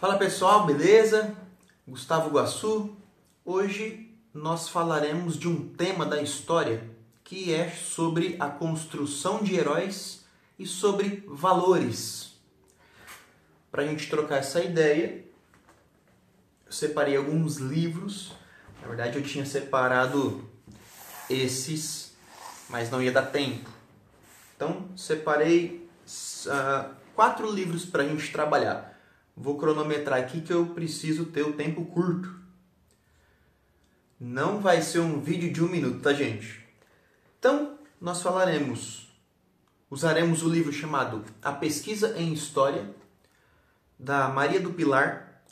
Fala pessoal, beleza? Gustavo Guassu. Hoje nós falaremos de um tema da história que é sobre a construção de heróis e sobre valores. Para a gente trocar essa ideia, eu separei alguns livros. Na verdade eu tinha separado esses, mas não ia dar tempo. Então separei 4 livros para a gente trabalhar. Vou cronometrar aqui que eu preciso ter o tempo curto. Não vai ser um vídeo de 1 minuto, tá, gente? Então, nós usaremos o livro chamado A Pesquisa em História, da Maria do Pilar,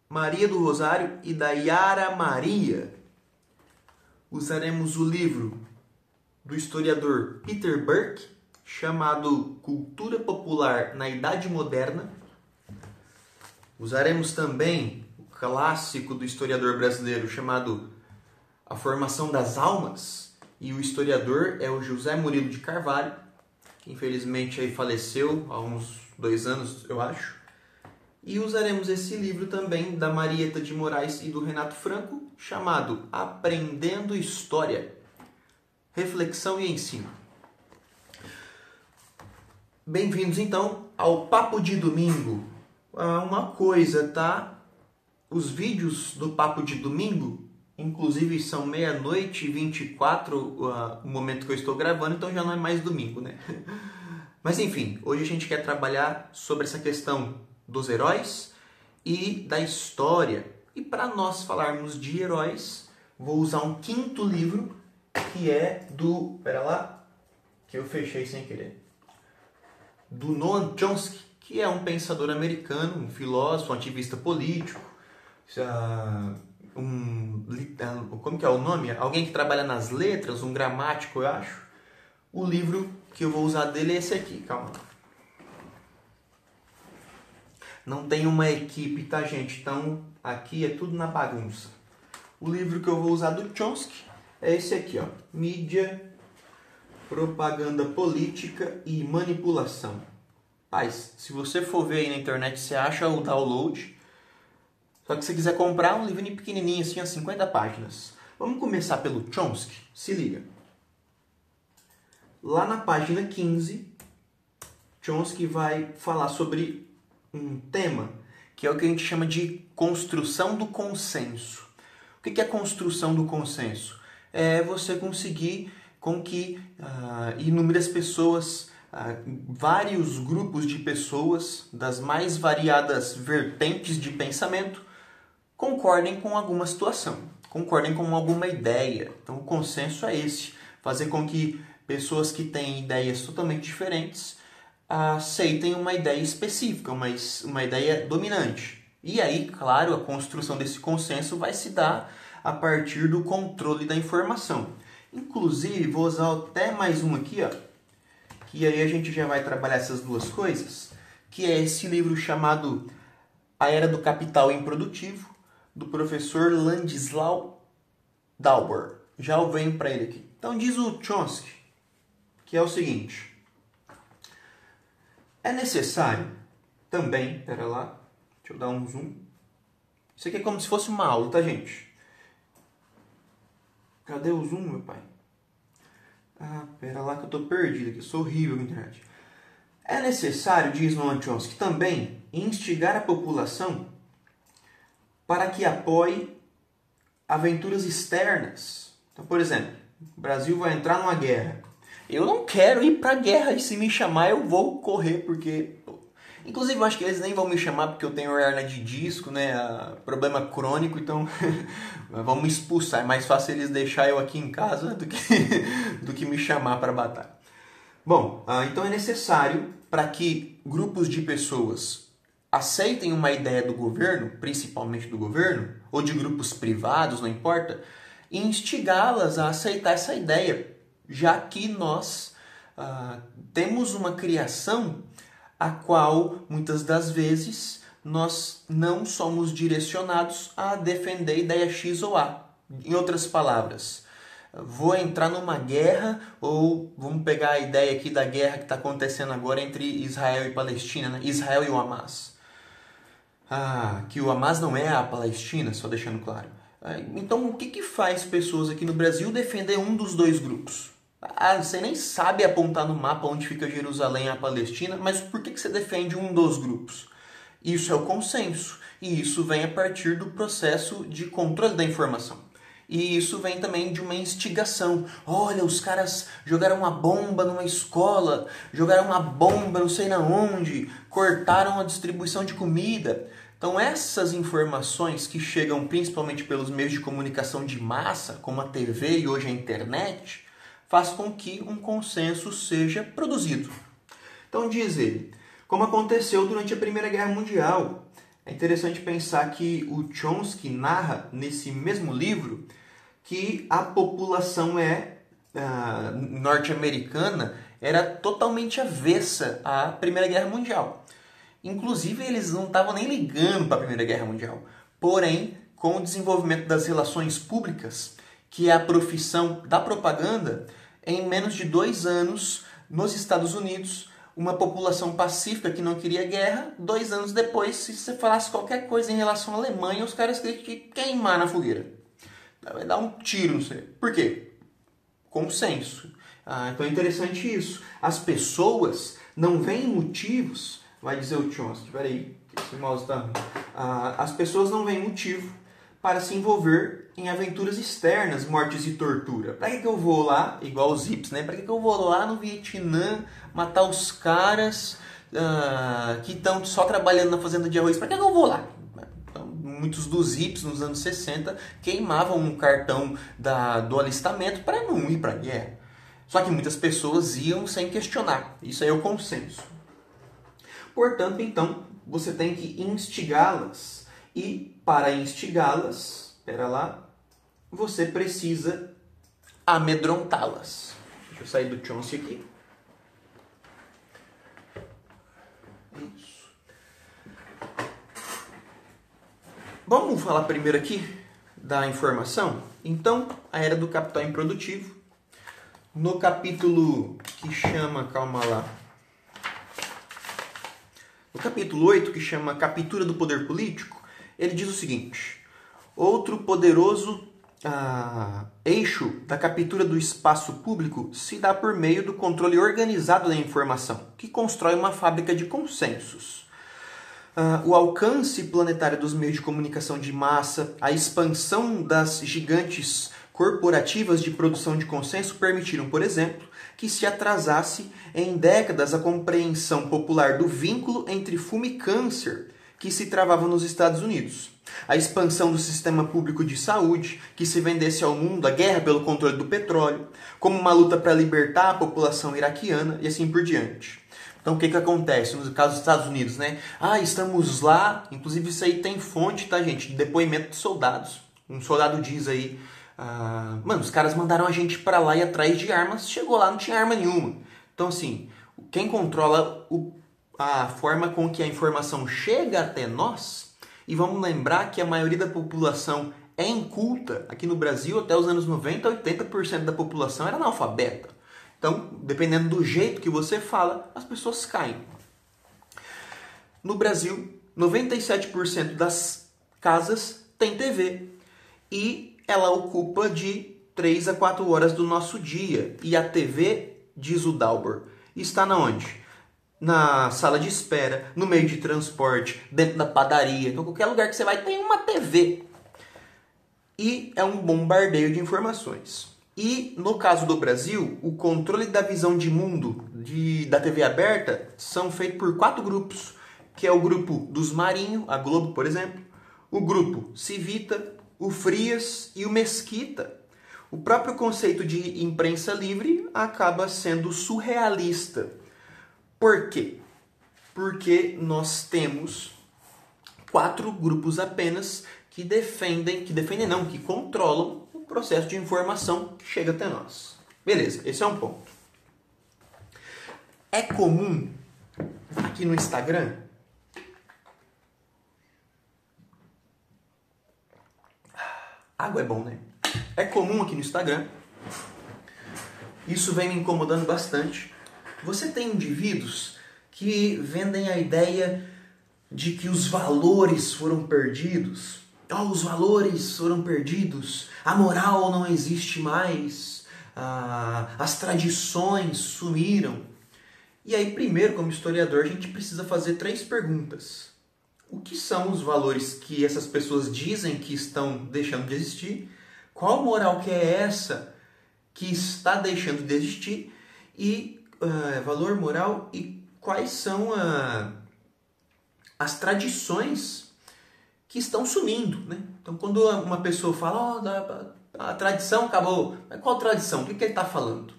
Maria do Rosário e da Yara Maria. Usaremos o livro do historiador Peter Burke, chamado Cultura Popular na Idade Moderna. Usaremos também o clássico do historiador brasileiro chamado A Formação das Almas, e o historiador é o José Murilo de Carvalho, que infelizmente aí faleceu há uns 2 anos, eu acho. E usaremos esse livro também da Marieta de Moraes e do Renato Franco, chamado Aprendendo História, Reflexão e Ensino. Bem-vindos então ao Papo de Domingo. Uma coisa, tá? Os vídeos do Papo de Domingo, inclusive são 00:24 o momento que eu estou gravando, então já não é mais domingo, né? Mas enfim, hoje a gente quer trabalhar sobre essa questão dos heróis e da história. E para nós falarmos de heróis, vou usar um 5º livro, que é do... Pera lá, que eu fechei sem querer. Do Noam Chomsky, que é um pensador americano, um filósofo, um ativista político, como que é o nome? Alguém que trabalha nas letras, um gramático, eu acho. O livro que eu vou usar dele é esse aqui, calma. Não tem uma equipe, tá, gente? Então, aqui é tudo na bagunça. O livro que eu vou usar do Chomsky é esse aqui, ó. Mídia, Propaganda Política e Manipulação. Paz, se você for ver aí na internet, você acha o download. Só que se você quiser comprar um livrinho pequenininho assim, 50 páginas. Vamos começar pelo Chomsky. Se liga. Lá na página 15, Chomsky vai falar sobre um tema que é o que a gente chama de construção do consenso. O que é a construção do consenso? É você conseguir com que inúmeras pessoas... vários grupos de pessoas das mais variadas vertentes de pensamento concordem com alguma situação, concordem com alguma ideia. Então o consenso é esse, fazer com que pessoas que têm ideias totalmente diferentes aceitem uma ideia específica, uma ideia dominante. E aí, claro, a construção desse consenso vai se dar a partir do controle da informação. Inclusive, vou usar até mais um aqui, ó, que aí a gente já vai trabalhar essas duas coisas, que é esse livro chamado A Era do Capital Improdutivo, do professor Ladislau Dauber. Já eu venho para ele aqui. Então diz o Chomsky, que é o seguinte: é necessário também, pera lá, deixa eu dar um zoom. Isso aqui é como se fosse uma aula, tá, gente? Cadê o zoom, meu pai? Pera lá que eu tô perdido aqui, eu sou horrível na internet. É necessário, diz Noam Chomsky, também instigar a população para que apoie aventuras externas. Então, por exemplo, o Brasil vai entrar numa guerra. Eu não quero ir pra guerra, e se me chamar eu vou correr, porque... Inclusive, eu acho que eles nem vão me chamar porque eu tenho hernia de disco, né? Problema crônico, então vão me expulsar. É mais fácil eles deixar eu aqui em casa do que me chamar para batalha. Bom, então é necessário para que grupos de pessoas aceitem uma ideia do governo, principalmente do governo, ou de grupos privados, não importa, instigá-las a aceitar essa ideia, já que nós temos uma criação a qual, muitas das vezes, nós não somos direcionados a defender a ideia X ou A. Em outras palavras, vou entrar numa guerra, ou vamos pegar a ideia aqui da guerra que está acontecendo agora entre Israel e Palestina, né? Israel e o Hamas. que o Hamas não é a Palestina, só deixando claro. Então, o que faz pessoas aqui no Brasil defender um dos dois grupos? Você nem sabe apontar no mapa onde fica Jerusalém e a Palestina, mas por que você defende um dos grupos? Isso é o consenso, e isso vem a partir do processo de controle da informação. E isso vem também de uma instigação. Olha, os caras jogaram uma bomba numa escola, jogaram uma bomba não sei na onde, cortaram a distribuição de comida. Então essas informações que chegam principalmente pelos meios de comunicação de massa, como a TV e hoje a internet, faz com que um consenso seja produzido. Então diz ele, como aconteceu durante a Primeira Guerra Mundial. É interessante pensar que o Chomsky narra nesse mesmo livro que a população norte-americana era totalmente avessa à Primeira Guerra Mundial. Inclusive, eles não estavam nem ligando para a Primeira Guerra Mundial. Porém, com o desenvolvimento das relações públicas, que é a profissão da propaganda, em menos de 2 anos, nos Estados Unidos, uma população pacífica que não queria guerra, 2 anos depois, se você falasse qualquer coisa em relação à Alemanha, os caras queriam te queimar na fogueira. Vai dar um tiro, não sei. Por quê? Consenso. Então é interessante isso. As pessoas não veem motivos, vai dizer o Chomsky, peraí, esse mouse tá ruim. As pessoas não veem motivo para se envolver em aventuras externas, mortes e tortura. Para que eu vou lá, igual os hips, né? Para que eu vou lá no Vietnã matar os caras que estão só trabalhando na fazenda de arroz? Para que eu vou lá? Então, muitos dos hips nos anos 60 queimavam um cartão do alistamento para não ir para a guerra. Só que muitas pessoas iam sem questionar. Isso aí é o consenso. Portanto, então, você tem que instigá-las. E para instigá-las, você precisa amedrontá-las. Deixa eu sair do Chomsky aqui. Isso. Vamos falar primeiro aqui da informação? Então, a era do capital improdutivo. No capítulo que chama, no capítulo 8, que chama Captura do Poder Político, ele diz o seguinte: outro poderoso eixo da captura do espaço público se dá por meio do controle organizado da informação, que constrói uma fábrica de consensos. O alcance planetário dos meios de comunicação de massa, a expansão das gigantes corporativas de produção de consenso permitiram, por exemplo, que se atrasasse em décadas a compreensão popular do vínculo entre fumo e câncer que se travava nos Estados Unidos, a expansão do sistema público de saúde que se vendesse ao mundo, a guerra pelo controle do petróleo, como uma luta para libertar a população iraquiana e assim por diante. Então, o que acontece no caso dos Estados Unidos, né? Estamos lá, inclusive isso aí tem fonte, tá, gente? De depoimento de soldados. Um soldado diz aí, os caras mandaram a gente para lá e atrás de armas, chegou lá, não tinha arma nenhuma. Então, assim, quem controla a forma com que a informação chega até nós, e vamos lembrar que a maioria da população é inculta. Aqui no Brasil, até os anos 90, 80% da população era analfabeta. Então, dependendo do jeito que você fala, as pessoas caem. No Brasil, 97% das casas tem TV. E ela ocupa de 3 a 4 horas do nosso dia. E a TV, diz o Dalbor, está na onde? Na sala de espera, no meio de transporte, dentro da padaria. Então, qualquer lugar que você vai tem uma TV. E é um bombardeio de informações. E, no caso do Brasil, o controle da visão de mundo da TV aberta são feitos por 4 grupos, que é o grupo dos Marinho, a Globo, por exemplo, o grupo Civita, o Frias e o Mesquita. O próprio conceito de imprensa livre acaba sendo surrealista. Por quê? Porque nós temos 4 grupos apenas que controlam o processo de informação que chega até nós. Beleza, esse é um ponto. É comum aqui no Instagram água é bom, né? É comum aqui no Instagram, isso vem me incomodando bastante. Você tem indivíduos que vendem a ideia de que os valores foram perdidos. Oh, os valores foram perdidos, a moral não existe mais, as tradições sumiram. E aí, primeiro, como historiador, a gente precisa fazer 3 perguntas. O que são os valores que essas pessoas dizem que estão deixando de existir? Qual moral que é essa que está deixando de existir? E valor moral e quais são as tradições que estão sumindo, né? Então, quando uma pessoa fala, a tradição acabou, mas qual tradição? O que ele está falando?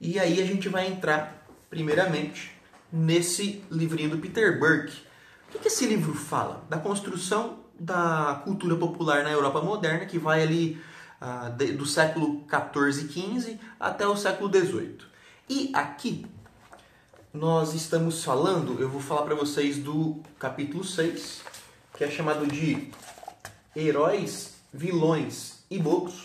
E aí a gente vai entrar, primeiramente, nesse livrinho do Peter Burke. O que esse livro fala? Da construção da cultura popular na Europa moderna, que vai ali do século XIV e XV até o século XVIII. E aqui nós estamos falando, eu vou falar para vocês do capítulo 6, que é chamado de Heróis, Vilões e Bobos.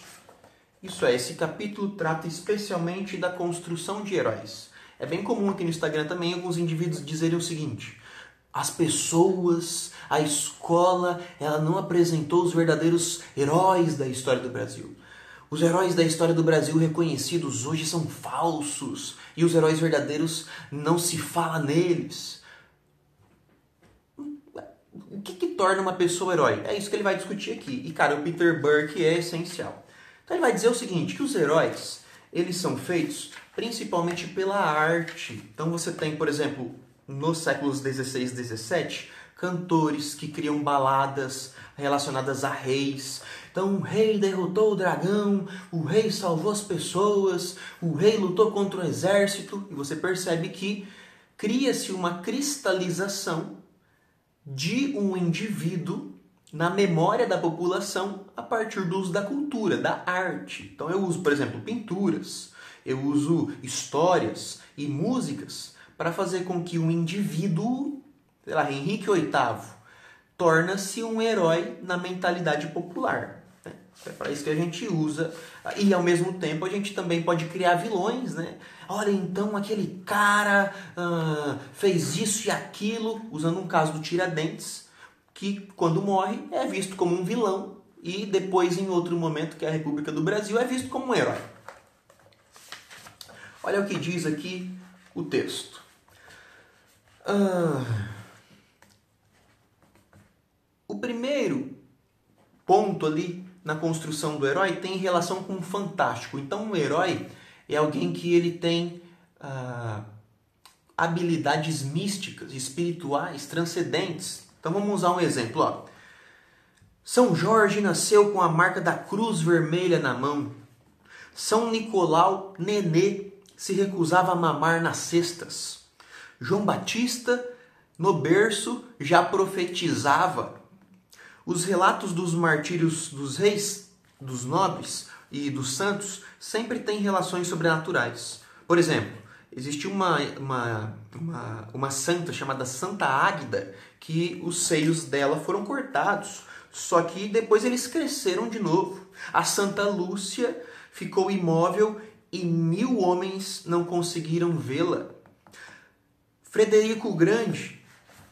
Isso é, esse capítulo trata especialmente da construção de heróis. É bem comum aqui no Instagram também alguns indivíduos dizerem o seguinte: as pessoas, a escola, ela não apresentou os verdadeiros heróis da história do Brasil. Os heróis da história do Brasil reconhecidos hoje são falsos e os heróis verdadeiros não se fala neles. O que torna uma pessoa herói? É isso que ele vai discutir aqui. E, cara, o Peter Burke é essencial. Então ele vai dizer o seguinte, que os heróis, eles são feitos principalmente pela arte. Então você tem, por exemplo, nos séculos XVI e XVII, cantores que criam baladas relacionadas a reis. Então o rei derrotou o dragão, o rei salvou as pessoas, o rei lutou contra o exército. E você percebe que cria-se uma cristalização de um indivíduo na memória da população a partir do uso da cultura, da arte. Então eu uso, por exemplo, pinturas, eu uso histórias e músicas para fazer com que um indivíduo, sei lá, Henrique VIII, torna-se um herói na mentalidade popular. Né? É para isso que a gente usa. E ao mesmo tempo a gente também pode criar vilões, né? Olha, então aquele cara fez isso e aquilo, usando um caso do Tiradentes, que quando morre é visto como um vilão e depois em outro momento, que é a República do Brasil, é visto como um herói. Olha o que diz aqui o texto. O primeiro ponto ali na construção do herói tem relação com o fantástico. Então um herói é alguém que ele tem habilidades místicas, espirituais, transcendentes. Então vamos usar um exemplo. Ó. São Jorge nasceu com a marca da cruz vermelha na mão. São Nicolau Nenê se recusava a mamar nas cestas. João Batista, no berço, já profetizava. Os relatos dos martírios dos reis, dos nobres e dos santos sempre têm relações sobrenaturais. Por exemplo, existe uma santa chamada Santa Águida, que os seios dela foram cortados, só que depois eles cresceram de novo. A Santa Lúcia ficou imóvel e 1000 homens não conseguiram vê-la. Frederico o Grande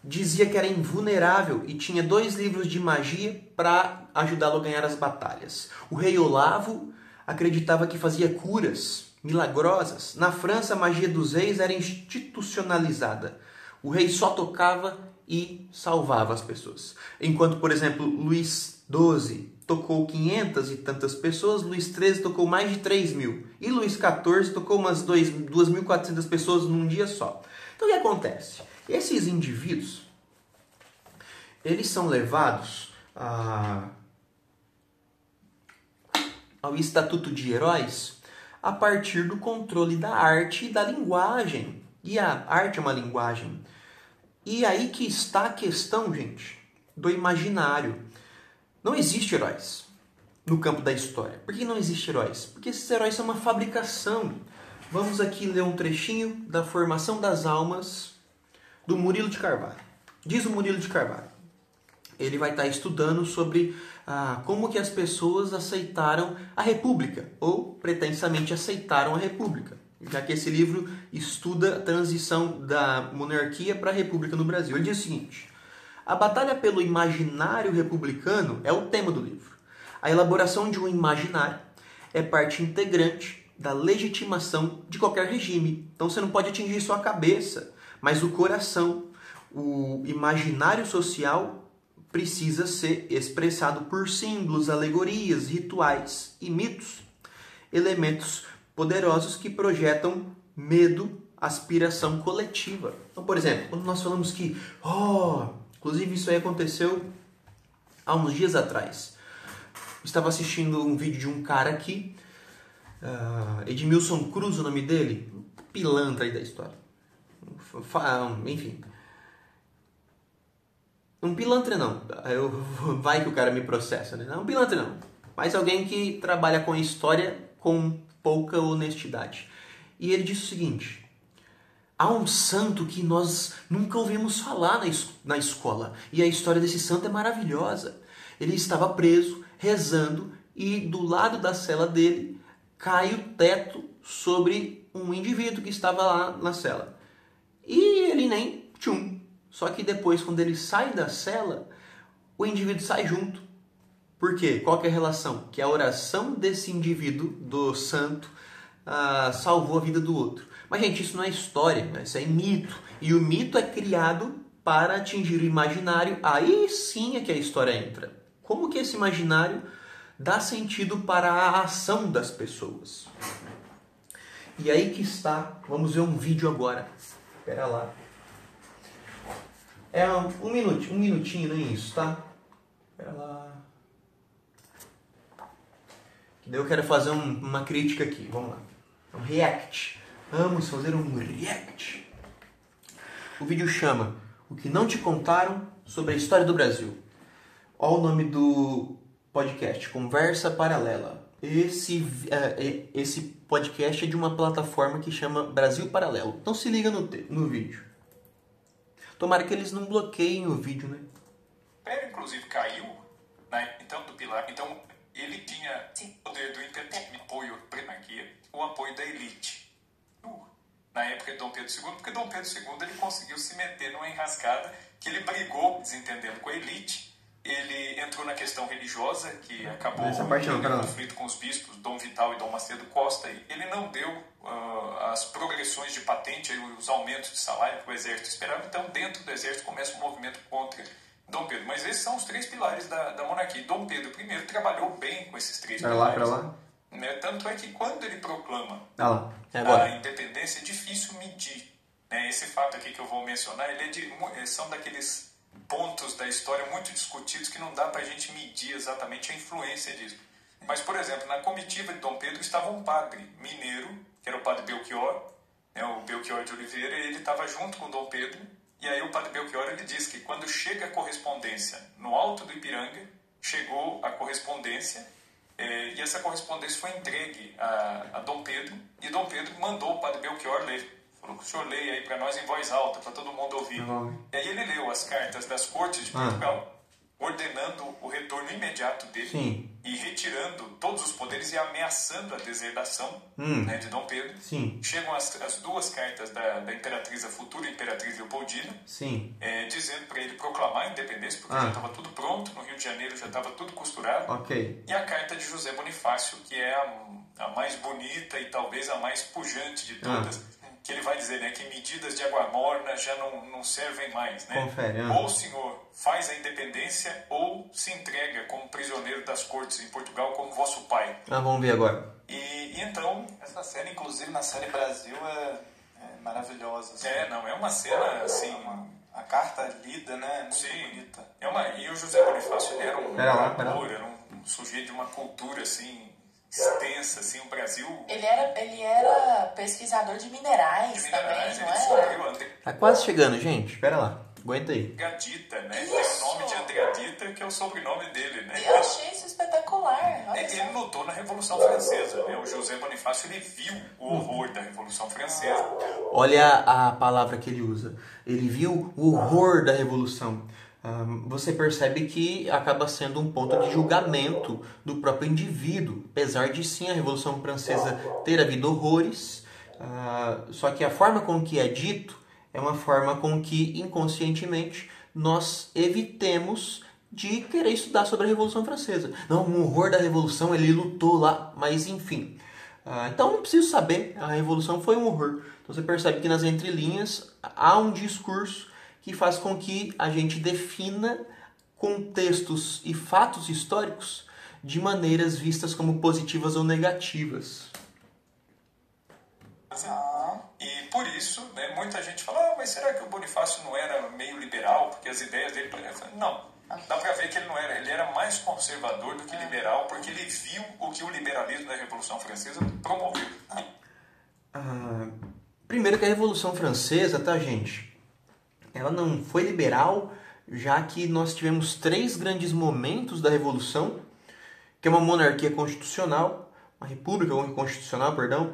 dizia que era invulnerável e tinha 2 livros de magia para ajudá-lo a ganhar as batalhas. O rei Olavo acreditava que fazia curas milagrosas. Na França, a magia dos reis era institucionalizada. O rei só tocava e salvava as pessoas. Enquanto, por exemplo, Luís XII tocou 500 e tantas pessoas, Luís XIII tocou mais de 3.000. E Luís XIV tocou umas 2.400 pessoas num dia só. Então o que acontece? Esses indivíduos, eles são levados ao estatuto de heróis a partir do controle da arte e da linguagem. E a arte é uma linguagem. E aí que está a questão, gente, do imaginário. Não existe heróis no campo da história. Por que não existe heróis? Porque esses heróis são uma fabricação. Vamos aqui ler um trechinho da Formação das Almas do Murilo de Carvalho. Diz o Murilo de Carvalho. Ele vai estar estudando sobre como que as pessoas aceitaram a República, ou pretensamente aceitaram a República, já que esse livro estuda a transição da monarquia para a República no Brasil. Ele diz o seguinte: A batalha pelo imaginário republicano é o tema do livro. A elaboração de um imaginário é parte integrante da legitimação de qualquer regime. Então você não pode atingir só a cabeça, mas o coração. O imaginário social precisa ser expressado por símbolos, alegorias, rituais e mitos, elementos poderosos que projetam medo, aspiração coletiva. Então, por exemplo, quando nós falamos que, inclusive isso aí aconteceu há uns dias atrás. Estava assistindo um vídeo de um cara aqui, Edmilson Cruz, o nome dele, pilantra aí da história. Enfim. Um pilantra não, vai que o cara me processa, né? Não um pilantra não, mas alguém que trabalha com história com pouca honestidade. E ele disse o seguinte: há um santo que nós nunca ouvimos falar na escola, e a história desse santo é maravilhosa. Ele estava preso, rezando, e do lado da cela dele cai o teto sobre um indivíduo que estava lá na cela. E ele nem tchum. Só que depois, quando ele sai da cela, o indivíduo sai junto. Por quê? Qual que é a relação? Que a oração desse indivíduo, do santo, salvou a vida do outro. Mas, gente, isso não é história, né? Isso é mito. E o mito é criado para atingir o imaginário. Aí sim é que a história entra. Como que esse imaginário dá sentido para a ação das pessoas? E aí que está. Vamos ver um vídeo agora. Espera lá. É um minutinho, nem isso, tá? Espera lá. Que daí eu quero fazer uma crítica aqui. Vamos lá. Um react. Vamos fazer um react. O vídeo chama O que não te contaram sobre a história do Brasil. Olha o nome do podcast, Conversa Paralela. Esse podcast é de uma plataforma que chama Brasil Paralelo. Então se liga no vídeo. Tomara que eles não bloqueiem o vídeo, né? O Império, inclusive, caiu, né? Então, do pilar. Então, ele tinha o poder do entretenimento, apoio da monarquia, o apoio da elite. Na época de Dom Pedro II, porque Dom Pedro II ele conseguiu se meter numa enrascada que ele brigou, desentendendo com a elite. Ele entrou na questão religiosa, que acabou em conflito com os bispos Dom Vital e Dom Macedo Costa. E ele não deu as progressões de patente, os aumentos de salário que o exército esperava. Então, dentro do exército começa um movimento contra Dom Pedro. Mas esses são os três pilares da monarquia. Dom Pedro I trabalhou bem com esses três pilares. Pra lá. Né? Tanto é que quando ele proclama a independência, é difícil medir. Né? Esse fato aqui que eu vou mencionar, são daqueles pontos da história muito discutidos que não dá para a gente medir exatamente a influência disso. Mas, por exemplo, na comitiva de Dom Pedro estava um padre mineiro, que era o padre Belchior, né, o Belchior de Oliveira, e ele estava junto com Dom Pedro. E aí o padre Belchior ele diz que quando chega a correspondência no alto do Ipiranga, chegou a correspondência, e essa correspondência foi entregue a Dom Pedro, e Dom Pedro mandou o padre Belchior ler. Falou que o senhor leia aí para nós em voz alta, para todo mundo ouvir. E aí ele leu as cartas das cortes de Portugal, ordenando o retorno imediato dele e retirando todos os poderes e ameaçando a deserdação né, de Dom Pedro. Chegam as duas cartas da imperatriz, a futura imperatriz Leopoldina, dizendo para ele proclamar a independência, porque já estava tudo pronto, no Rio de Janeiro já estava tudo costurado. E a carta de José Bonifácio, que é a mais bonita e talvez a mais pujante de todas, que ele vai dizer, né, que medidas de água morna já não servem mais, né? Confere, ou o senhor faz a independência ou se entrega como prisioneiro das cortes em Portugal como vosso pai. Vamos ver agora. E então... Essa cena, inclusive, na série Brasil é maravilhosa. Assim. É uma cena, assim... A carta lida, né? Muito bonita. E o José Bonifácio, ele era um orador, era um sujeito de uma cultura, assim... extensa, assim, o Brasil... Ele era pesquisador de minerais também, não era? Tá quase chegando, gente. Espera lá. Aguenta aí. Andreadita, né? Tem o nome de Andreadita, que é o sobrenome dele, né? Eu achei isso espetacular. Ele lutou na Revolução Francesa, né? O José Bonifácio, ele viu o horror da Revolução Francesa. Olha a palavra que ele usa. Ele viu o horror da Revolução. Você percebe que acaba sendo um ponto de julgamento do próprio indivíduo, apesar de sim a Revolução Francesa ter havido horrores, só que a forma com que é dito é uma forma com que inconscientemente nós evitemos de querer estudar sobre a Revolução Francesa. Não, o horror da Revolução, ele lutou lá, mas enfim. Então não preciso saber, a Revolução foi um horror. Então você percebe que nas entrelinhas há um discurso que faz com que a gente defina contextos e fatos históricos de maneiras vistas como positivas ou negativas. E por isso, né, muita gente fala, mas será que o Bonifácio não era meio liberal? Porque as ideias dele... Não, dá pra ver que ele não era. Ele era mais conservador do que liberal, porque ele viu o que o liberalismo da Revolução Francesa promoveu. Primeiro que a Revolução Francesa, tá, gente? Ela não foi liberal, já que nós tivemos 3 grandes momentos da Revolução, que é uma monarquia constitucional, uma república constitucional, perdão.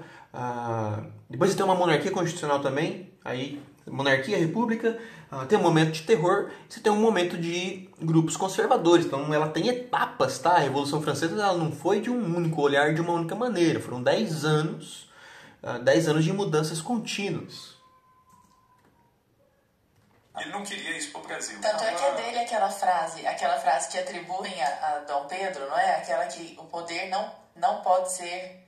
Depois você tem uma monarquia constitucional também, aí monarquia, república, tem um momento de terror, você tem um momento de grupos conservadores. Então ela tem etapas, tá? A Revolução Francesa ela não foi de um único olhar, de uma única maneira. Foram 10 anos de mudanças contínuas. Ele não queria isso pro Brasil. Tanto é que é dele aquela frase que atribuem a Dom Pedro, não é? Aquela que o poder não pode ser...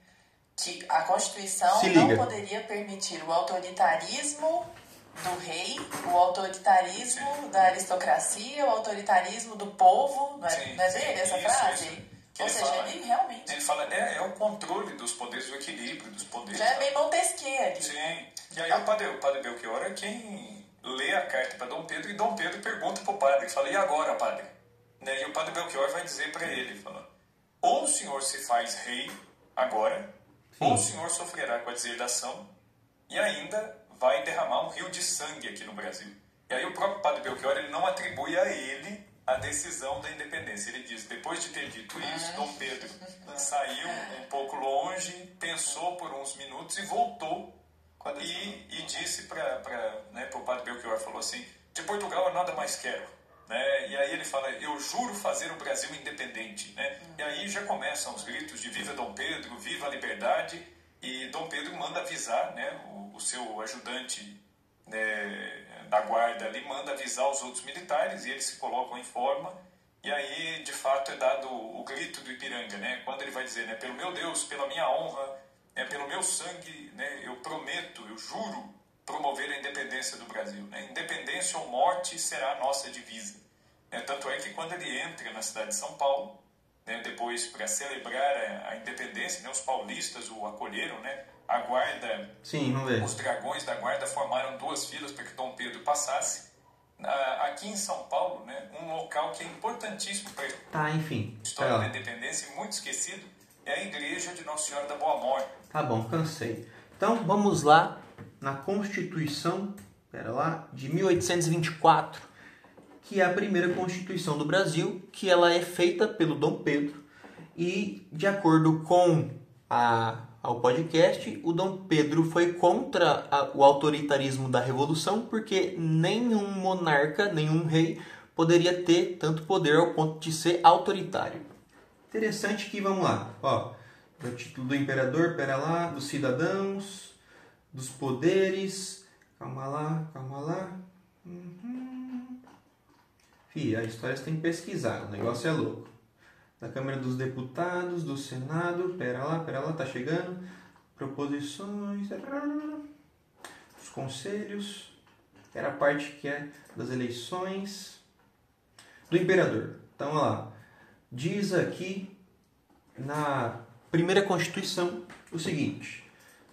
que a Constituição não poderia permitir o autoritarismo do rei, o autoritarismo da aristocracia, o autoritarismo do povo. Não é dele essa frase? Isso. Ou seja, ele realmente... Ele fala, é o controle dos poderes, o equilíbrio dos poderes. Já é bem Montesquieu ali. Sim. E aí o padre Belchior é quem lê a carta para Dom Pedro, e Dom Pedro pergunta pro padre, fala, e agora, padre? Né? E o padre Belchior vai dizer para ele, fala, ou o senhor se faz rei agora, ou o senhor sofrerá com a deserdação e ainda vai derramar um rio de sangue aqui no Brasil. E aí o próprio padre Belchior ele não atribui a ele a decisão da independência. Ele diz, depois de ter dito isso, Dom Pedro saiu um pouco longe, pensou por uns minutos e voltou e disse para o padre Belchior, falou assim, de Portugal eu nada mais quero. Né? E aí ele fala, eu juro fazer o Brasil independente. Né? E aí já começam os gritos de viva Dom Pedro, viva a liberdade, e Dom Pedro manda avisar, né, o seu ajudante, né, da guarda ali, manda avisar os outros militares, e eles se colocam em forma, e aí de fato é dado o grito do Ipiranga, né, quando ele vai dizer, né, pelo meu Deus, pela minha honra, né, pelo meu sangue, né, eu prometo, eu juro promover a independência do Brasil. Né? Independência ou morte será a nossa divisa. Tanto é que quando ele entra na cidade de São Paulo, né, depois para celebrar a independência, né, os paulistas o acolheram, né, a guarda, sim, vamos ver. Os dragões da guarda formaram 2 filas para que Dom Pedro passasse. Aqui em São Paulo, né, um local que é importantíssimo para a história da independência e muito esquecido, é a igreja de Nossa Senhora da Boa Morte. Tá bom, cansei. Então vamos lá na Constituição, de 1824, que é a primeira Constituição do Brasil, que ela é feita pelo Dom Pedro, e de acordo com ao podcast, o Dom Pedro foi contra o autoritarismo da Revolução, porque nenhum monarca, nenhum rei poderia ter tanto poder ao ponto de ser autoritário. Interessante que, vamos lá, o título do imperador, dos cidadãos, dos poderes, calma lá. A história você tem que pesquisar, o negócio é louco. Da Câmara dos Deputados, do Senado, pera lá, tá chegando. Proposições, os conselhos, era a parte que é das eleições do imperador. Então, olha lá, diz aqui na primeira Constituição o seguinte,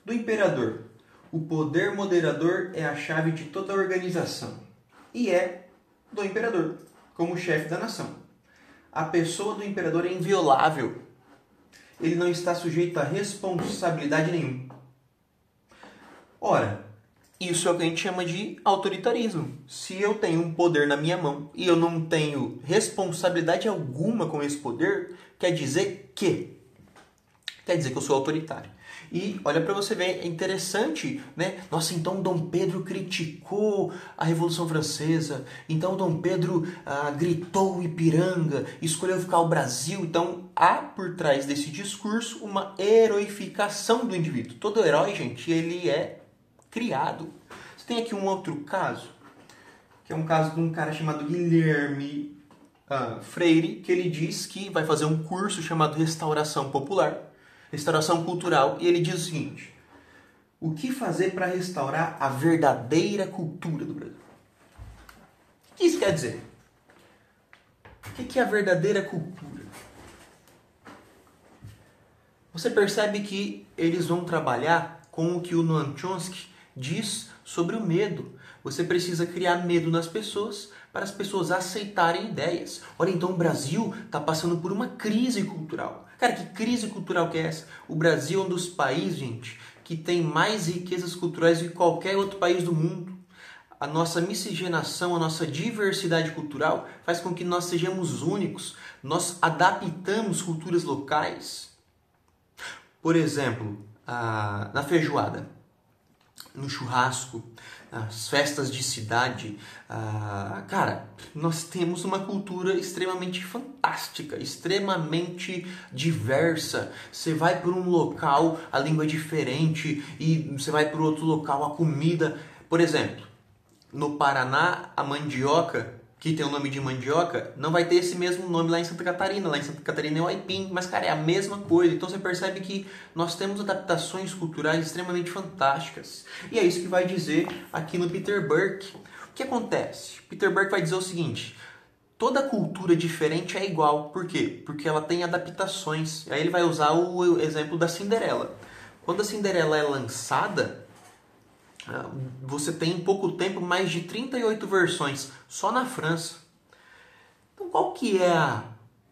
do imperador, o poder moderador é a chave de toda a organização e é do imperador, como chefe da nação. A pessoa do imperador é inviolável. Ele não está sujeito a responsabilidade nenhuma. Ora, isso é o que a gente chama de autoritarismo. Se eu tenho um poder na minha mão e eu não tenho responsabilidade alguma com esse poder, quer dizer que eu sou autoritário. E olha para você ver, é interessante, né? Nossa, então Dom Pedro criticou a Revolução Francesa, então Dom Pedro gritou o Ipiranga, escolheu ficar o Brasil. Então há por trás desse discurso uma heroificação do indivíduo. Todo herói, gente, ele é criado. Você tem aqui um outro caso que é um caso de um cara chamado Guilherme Freire, que ele diz que vai fazer um curso chamado Restauração Popular, Restauração Cultural, e ele diz o seguinte: o que fazer para restaurar a verdadeira cultura do Brasil? O que isso quer dizer? O que é a verdadeira cultura? Você percebe que eles vão trabalhar com o que o Noam Chomsky diz sobre o medo. Você precisa criar medo nas pessoas para as pessoas aceitarem ideias. Olha, então o Brasil está passando por uma crise cultural. Cara, que crise cultural que é essa? O Brasil é um dos países, gente, que tem mais riquezas culturais do que qualquer outro país do mundo. A nossa miscigenação, a nossa diversidade cultural faz com que nós sejamos únicos. Nós adaptamos culturas locais. Por exemplo, na feijoada, no churrasco, nas festas de cidade. Cara, nós temos uma cultura extremamente fantástica, extremamente diversa. Você vai para um local, a língua é diferente, e você vai para outro local, a comida. Por exemplo, no Paraná, a mandioca, que tem o nome de mandioca, não vai ter esse mesmo nome lá em Santa Catarina. Lá em Santa Catarina é o aipim, mas, cara, é a mesma coisa. Então você percebe que nós temos adaptações culturais extremamente fantásticas. E é isso que vai dizer aqui no Peter Burke. O que acontece? Peter Burke vai dizer o seguinte: toda cultura diferente é igual. Por quê? Porque ela tem adaptações. Aí ele vai usar o exemplo da Cinderela. Quando a Cinderela é lançada, você tem em pouco tempo mais de 38 versões só na França. Então qual que é a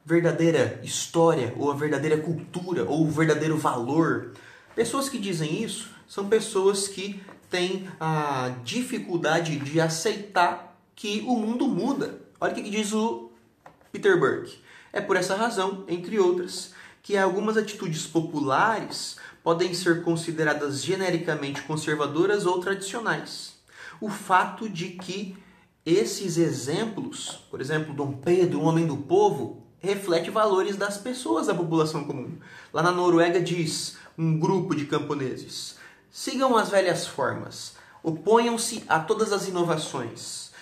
verdadeira história, ou a verdadeira cultura, ou o verdadeiro valor? Pessoas que dizem isso são pessoas que têm a dificuldade de aceitar que o mundo muda. Olha o que diz o Peter Burke. É por essa razão, entre outras, que algumas atitudes populares podem ser consideradas genericamente conservadoras ou tradicionais. O fato de que esses exemplos, por exemplo, Dom Pedro, um homem do povo, reflete valores das pessoas da população comum. Lá na Noruega diz um grupo de camponeses: sigam as velhas formas, oponham-se a todas as inovações,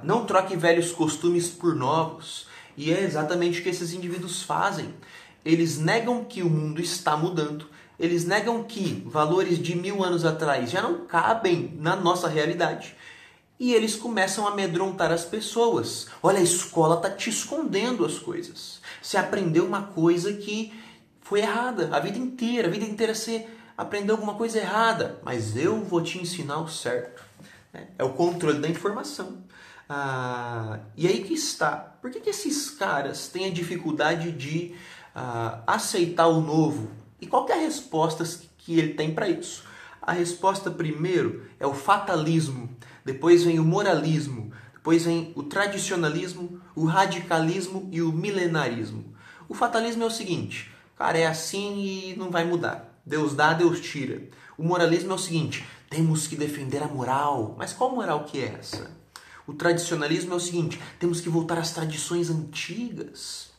não troquem velhos costumes por novos. E é exatamente o que esses indivíduos fazem. Eles negam que o mundo está mudando. Eles negam que valores de 1000 anos atrás já não cabem na nossa realidade. E eles começam a amedrontar as pessoas. Olha, a escola está te escondendo as coisas. Você aprendeu uma coisa que foi errada a vida inteira você aprendeu alguma coisa errada. Mas eu vou te ensinar o certo. É o controle da informação. E aí que está. Por que esses caras têm a dificuldade de aceitar o novo? E qual que é a resposta que ele tem para isso? A resposta primeiro é o fatalismo, depois vem o moralismo, depois vem o tradicionalismo, o radicalismo e o milenarismo. O fatalismo é o seguinte: cara, é assim e não vai mudar. Deus dá, Deus tira. O moralismo é o seguinte: temos que defender a moral. Mas qual moral que é essa? O tradicionalismo é o seguinte: temos que voltar às tradições antigas.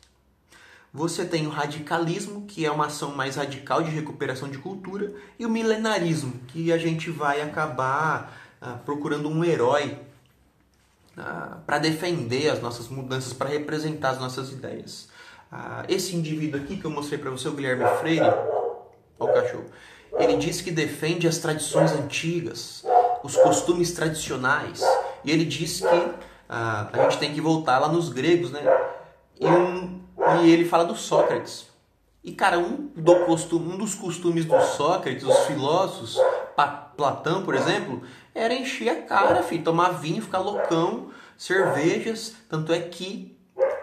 Você tem o radicalismo, que é uma ação mais radical de recuperação de cultura, e o milenarismo, que a gente vai acabar procurando um herói para defender as nossas mudanças, para representar as nossas ideias. Esse indivíduo aqui que eu mostrei para você, o Guilherme Freire, olha o cachorro, ele diz que defende as tradições antigas, os costumes tradicionais, e ele diz que a gente tem que voltar lá nos gregos, né? E ele fala do Sócrates. E, cara, um dos costumes do Sócrates, os filósofos, Platão, por exemplo, era encher a cara, tomar vinho, ficar loucão, cervejas. Tanto é que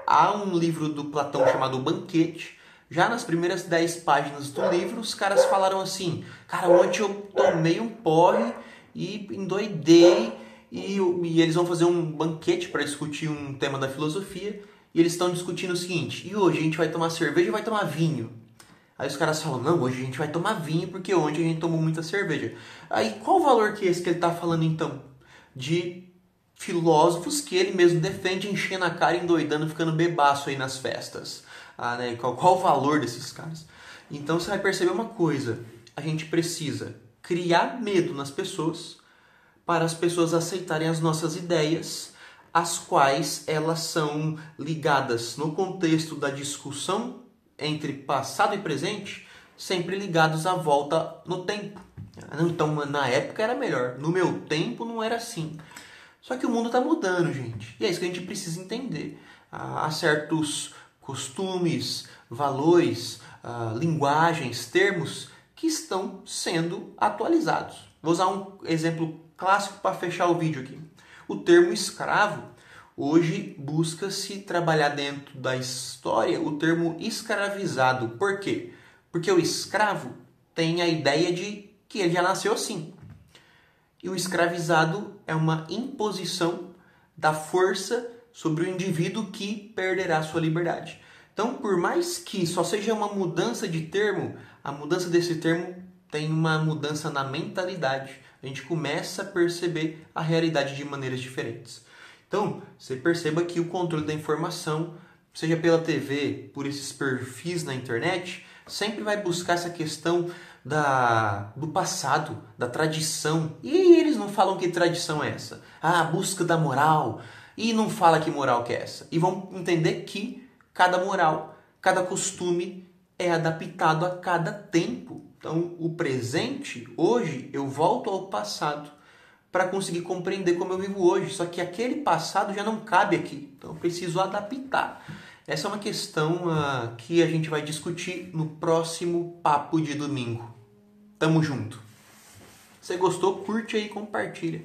há um livro do Platão chamado O Banquete. Já nas primeiras 10 páginas do livro, os caras falaram assim: cara, ontem eu tomei um porre e endoidei. E eles vão fazer um banquete para discutir um tema da filosofia. E eles estão discutindo o seguinte: e hoje a gente vai tomar cerveja ou vai tomar vinho? Aí os caras falam: não, hoje a gente vai tomar vinho porque ontem a gente tomou muita cerveja. Aí qual o valor que é esse que ele está falando então? De filósofos que ele mesmo defende enchendo a cara, endoidando, ficando bebaço aí nas festas. Né? Qual o valor desses caras? Então você vai perceber uma coisa: a gente precisa criar medo nas pessoas para as pessoas aceitarem as nossas ideias, as quais elas são ligadas no contexto da discussão entre passado e presente, sempre ligados à volta no tempo. Então, na época era melhor, no meu tempo não era assim. Só que o mundo está mudando, gente. E é isso que a gente precisa entender. Há certos costumes, valores, linguagens, termos que estão sendo atualizados. Vou usar um exemplo clássico para fechar o vídeo aqui. O termo escravo, hoje busca-se trabalhar dentro da história o termo escravizado. Por quê? Porque o escravo tem a ideia de que ele já nasceu assim. E o escravizado é uma imposição da força sobre o indivíduo que perderá sua liberdade. Então, por mais que só seja uma mudança de termo, a mudança desse termo tem uma mudança na mentalidade. A gente começa a perceber a realidade de maneiras diferentes. Então, você perceba que o controle da informação, seja pela TV, por esses perfis na internet, sempre vai buscar essa questão do passado, da tradição. E eles não falam que tradição é essa. A busca da moral. E não fala que moral que é essa. E vão entender que cada moral, cada costume é adaptado a cada tempo. Então, o presente, hoje, eu volto ao passado para conseguir compreender como eu vivo hoje. Só que aquele passado já não cabe aqui. Então, eu preciso adaptar. Essa é uma questão que a gente vai discutir no próximo Papo de Domingo. Tamo junto. Se gostou, curte aí e compartilha.